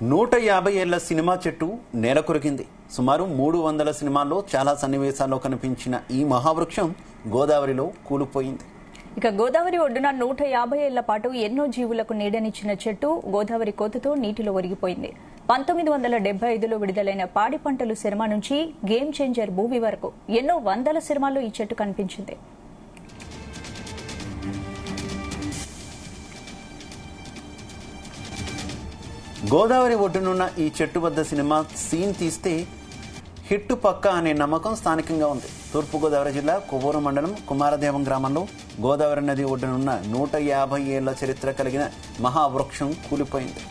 150 ఏళ్ల సినిమా చెట్టు నేల కొరికింది. సుమారు 300 సినిమాల్లో చాలా సన్నివేశాల్లో కనిపించిన ఈ మహావృక్షం గోదావరిలో కూలిపోయింది. ఇక గోదావరి ఒడ్డున 150 ఏళ్ల పాటు ఎన్నో జీవులకు నీడనిచ్చిన చెట్టు గోదావరి కోతతో నీటిలో ఒరిగిపోయింది. 1975లో విడుదలైన పాడి పంటలు సినిమా నుంచి గేమ్ చేంజర్ మూవీ వరకు ఎన్నో వందల సినిమాల్లో ఈ చెట్టు కనిపించింది. గోదావరి ఒడ్డునున్న ఈ చెట్టు వద్ద సినిమా సీన్ తీస్తే హిట్టు పక్క అనే నమ్మకం స్థానికంగా ఉంది. తూర్పుగోదావరి జిల్లా కొవ్వూరు మండలం కుమారదేవం గ్రామంలో గోదావరి నది ఒడ్డునున్న 150 ఏళ్ల చరిత్ర కలిగిన మహావృక్షం కూలిపోయింది.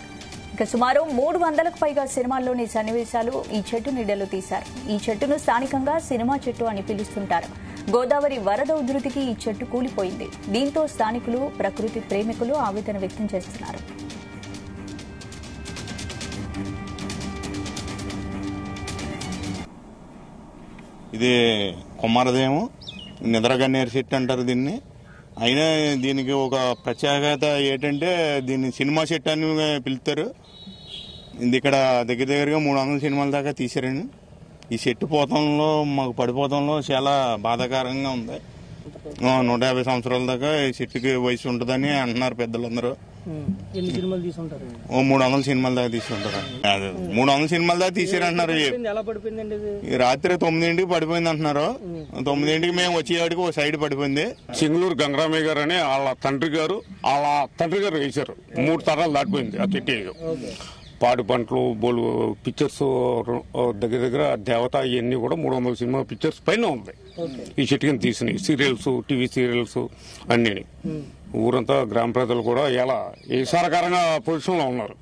ఇక సుమారు 300కు పైగా సినిమాల్లోని సన్నివేశాలు ఈ చెట్టు నీడలో తీశారు. ఈ చెట్టును స్థానికంగా సినిమా చెట్టు అని పిలుస్తుంటారు. గోదావరి వరద ఉధృతికి ఈ చెట్టు కూలిపోయింది. దీంతో స్థానికులు, ప్రకృతి ప్రేమికులు ఆవేదన వ్యక్తం చేస్తున్నారు. ఇది కుమారదేవం నిద్రగన్నేరు చెట్టు అంటారు దీన్ని. అయినా దీనికి ఒక ప్రత్యేకత ఏంటంటే దీన్ని సినిమా చెట్టు అని పిలుస్తారు. ఇది ఇక్కడ దగ్గరగా 300 సినిమాల దాకా తీశారండి. ఈ చెట్టు పోతంలో మాకు పడిపోతంలో చాలా బాధాకరంగా ఉంది. 150 సంవత్సరాల దాకా ఈ చెట్టుకి వయసు ఉంటుందని అంటున్నారు పెద్దలందరూ. 300 సినిమాల దాకా తీసుకుంటారు. 300 సినిమాల దాకా తీసారంటున్నారు. రాత్రి 9ంటికి పడిపోయింది అంటున్నారు. 9ంటికి మేము వచ్చేవాడికి ఒక సైడ్ పడిపోయింది. సింగళూరు గంగరామయ్య గారు అని వాళ్ళ తండ్రి గారు వేశారు. 3 తరాలు దాటిపోయింది ఆ చెట్టు. పాడి పంటలు, బోలు పిక్చర్స్ దగ్గర దేవత ఇవన్నీ కూడా 300 సినిమా పిక్చర్స్ పైన ఉంది. ఈ చెట్టు కింద తీసినాయి. సీరియల్స్, టీవీ సీరియల్స్ అన్ని. ఊరంతా గ్రామ ప్రజలు కూడా ఎలా ఈసారకరంగా పొజిషన్ లో ఉన్నారు.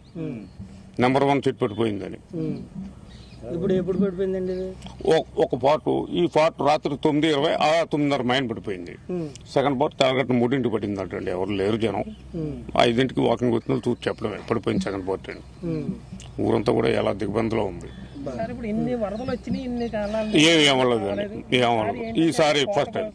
నెంబర్ 1 చెట్టు పడిపోయిందని. ఎప్పుడు పడిపోయిందండి? ఒక పార్ట్, ఈ పార్ట్ రాత్రి 9:20 9:30 మైన్ పడిపోయింది. సెకండ్ పార్ట్ తెల్లగట్ట 3ంటికి పడింది అంటండి. ఎవరు లేరు జనం. 5ంటికి వాకింగ్ వచ్చిన చూసి చెప్పడమే పడిపోయింది సెకండ్ పార్ట్ అండి. ఊరంతా కూడా ఎలా దిగ్బంధంలో ఉంది. ఏమవ్వలేదు ఈసారి ఫస్ట్ టైం.